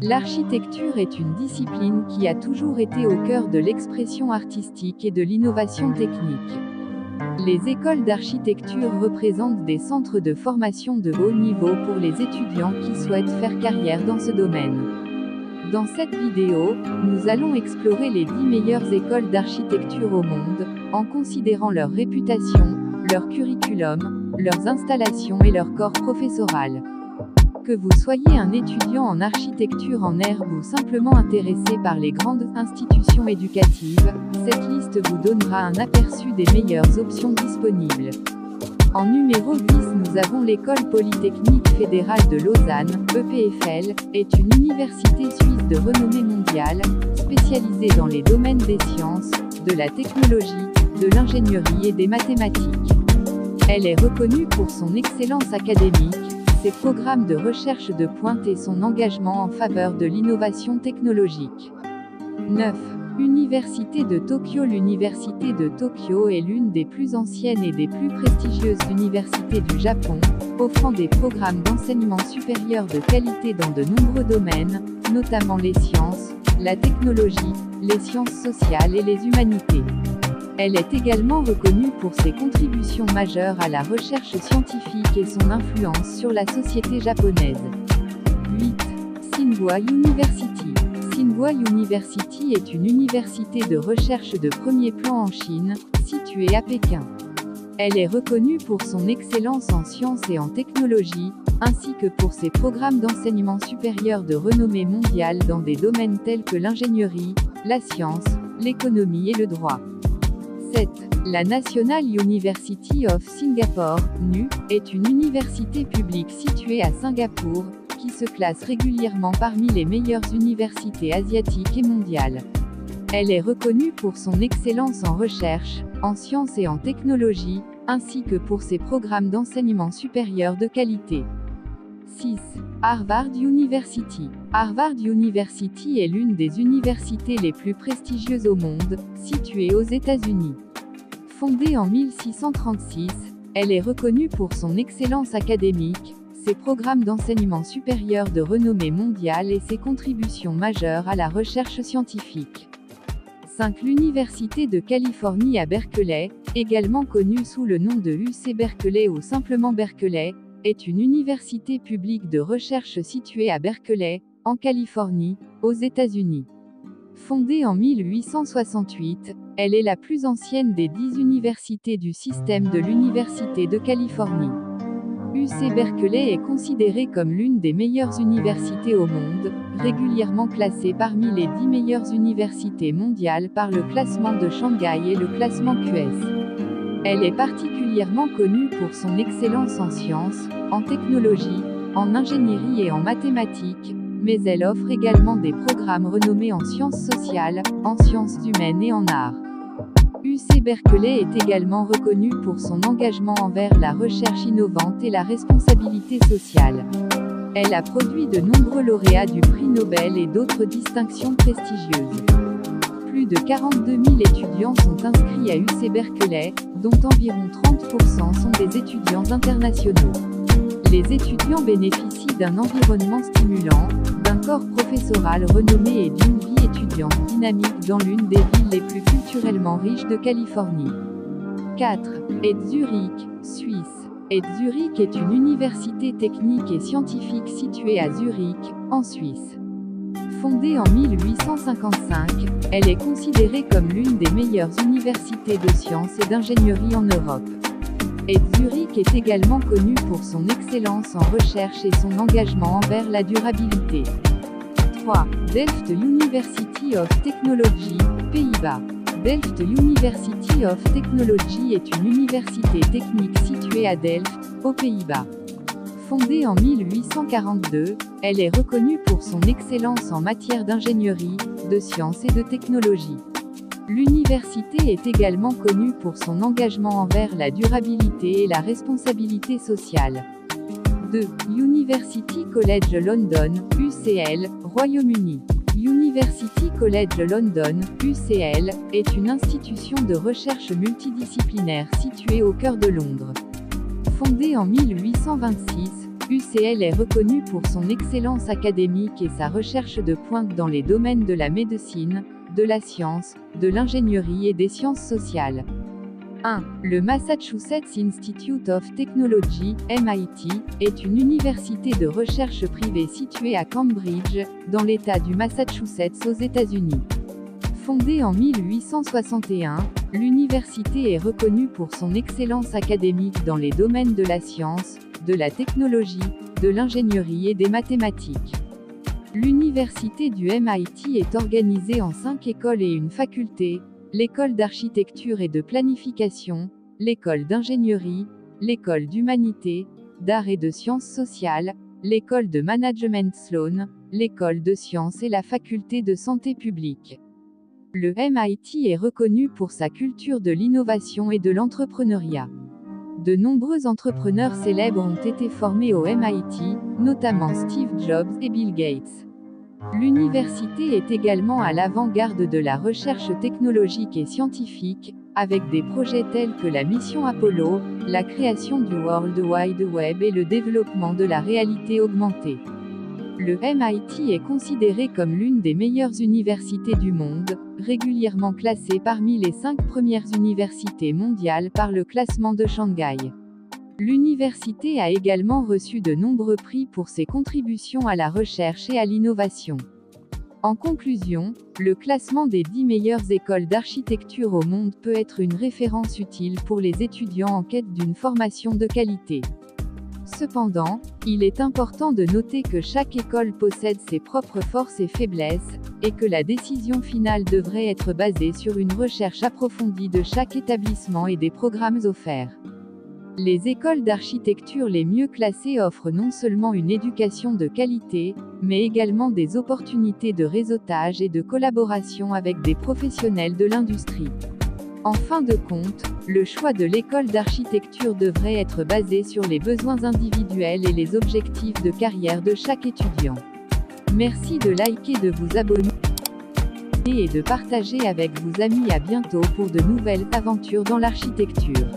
L'architecture est une discipline qui a toujours été au cœur de l'expression artistique et de l'innovation technique. Les écoles d'architecture représentent des centres de formation de haut niveau pour les étudiants qui souhaitent faire carrière dans ce domaine. Dans cette vidéo, nous allons explorer les 10 meilleures écoles d'architecture au monde, en considérant leur réputation, leur curriculum, leurs installations et leur corps professoral. Que vous soyez un étudiant en architecture en herbe ou simplement intéressé par les grandes institutions éducatives, cette liste vous donnera un aperçu des meilleures options disponibles. En numéro 10, nous avons l'École Polytechnique Fédérale de Lausanne, EPFL, est une université suisse de renommée mondiale, spécialisée dans les domaines des sciences, de la technologie, de l'ingénierie et des mathématiques. Elle est reconnue pour son excellence académique, ses programmes de recherche de pointe et son engagement en faveur de l'innovation technologique. 9. Université de Tokyo. L'Université de Tokyo est l'une des plus anciennes et des plus prestigieuses universités du Japon, offrant des programmes d'enseignement supérieur de qualité dans de nombreux domaines, notamment les sciences, la technologie, les sciences sociales et les humanités. Elle est également reconnue pour ses contributions majeures à la recherche scientifique et son influence sur la société japonaise. 8. Tsinghua University. Tsinghua University est une université de recherche de premier plan en Chine, située à Pékin. Elle est reconnue pour son excellence en sciences et en technologie, ainsi que pour ses programmes d'enseignement supérieur de renommée mondiale dans des domaines tels que l'ingénierie, la science, l'économie et le droit. 7. La National University of Singapore, NU, est une université publique située à Singapour, qui se classe régulièrement parmi les meilleures universités asiatiques et mondiales. Elle est reconnue pour son excellence en recherche, en sciences et en technologie, ainsi que pour ses programmes d'enseignement supérieur de qualité. 6. Harvard University. Harvard University est l'une des universités les plus prestigieuses au monde, située aux États-Unis. Fondée en 1636, elle est reconnue pour son excellence académique, ses programmes d'enseignement supérieur de renommée mondiale et ses contributions majeures à la recherche scientifique. 5. L'Université de Californie à Berkeley, également connue sous le nom de UC Berkeley ou simplement Berkeley, est une université publique de recherche située à Berkeley, en Californie, aux États-Unis. Fondée en 1868, elle est la plus ancienne des 10 universités du système de l'Université de Californie. UC Berkeley est considérée comme l'une des meilleures universités au monde, régulièrement classée parmi les 10 meilleures universités mondiales par le classement de Shanghai et le classement QS. Elle est particulièrement connue pour son excellence en sciences, en technologie, en ingénierie et en mathématiques, mais elle offre également des programmes renommés en sciences sociales, en sciences humaines et en arts. UC Berkeley est également reconnue pour son engagement envers la recherche innovante et la responsabilité sociale. Elle a produit de nombreux lauréats du prix Nobel et d'autres distinctions prestigieuses. Plus de 42 000 étudiants sont inscrits à UC Berkeley, dont environ 30% sont des étudiants internationaux. Les étudiants bénéficient d'un environnement stimulant, d'un corps professoral renommé et d'une vie étudiante dynamique dans l'une des villes les plus culturellement riches de Californie. 4. ETH Zurich, Suisse. ETH Zurich est une université technique et scientifique située à Zurich, en Suisse. Fondée en 1855, elle est considérée comme l'une des meilleures universités de sciences et d'ingénierie en Europe. ETH Zurich est également connue pour son excellence en recherche et son engagement envers la durabilité. 3. Delft University of Technology, Pays-Bas. Delft University of Technology est une université technique située à Delft, aux Pays-Bas. Fondée en 1842, elle est reconnue pour son excellence en matière d'ingénierie, de sciences et de technologie. L'université est également connue pour son engagement envers la durabilité et la responsabilité sociale. 2. University College London, UCL, Royaume-Uni. University College London, UCL, est une institution de recherche multidisciplinaire située au cœur de Londres. Fondée en 1826, UCL est reconnue pour son excellence académique et sa recherche de pointe dans les domaines de la médecine, de la science, de l'ingénierie et des sciences sociales. 1. Le Massachusetts Institute of Technology, MIT, est une université de recherche privée située à Cambridge, dans l'État du Massachusetts aux États-Unis. Fondée en 1861, l'université est reconnue pour son excellence académique dans les domaines de la science, de la technologie, de l'ingénierie et des mathématiques. L'université du MIT est organisée en 5 écoles et une faculté: l'école d'architecture et de planification, l'école d'ingénierie, l'école d'humanité, d'art et de sciences sociales, l'école de management Sloan, l'école de sciences et la faculté de santé publique. Le MIT est reconnu pour sa culture de l'innovation et de l'entrepreneuriat. De nombreux entrepreneurs célèbres ont été formés au MIT, notamment Steve Jobs et Bill Gates. L'université est également à l'avant-garde de la recherche technologique et scientifique, avec des projets tels que la mission Apollo, la création du World Wide Web et le développement de la réalité augmentée. Le MIT est considéré comme l'une des meilleures universités du monde, régulièrement classée parmi les 5 premières universités mondiales par le classement de Shanghai. L'université a également reçu de nombreux prix pour ses contributions à la recherche et à l'innovation. En conclusion, le classement des 10 meilleures écoles d'architecture au monde peut être une référence utile pour les étudiants en quête d'une formation de qualité. Cependant, il est important de noter que chaque école possède ses propres forces et faiblesses, et que la décision finale devrait être basée sur une recherche approfondie de chaque établissement et des programmes offerts. Les écoles d'architecture les mieux classées offrent non seulement une éducation de qualité, mais également des opportunités de réseautage et de collaboration avec des professionnels de l'industrie. En fin de compte, le choix de l'école d'architecture devrait être basé sur les besoins individuels et les objectifs de carrière de chaque étudiant. Merci de liker, de vous abonner et de partager avec vos amis. À bientôt pour de nouvelles aventures dans l'architecture.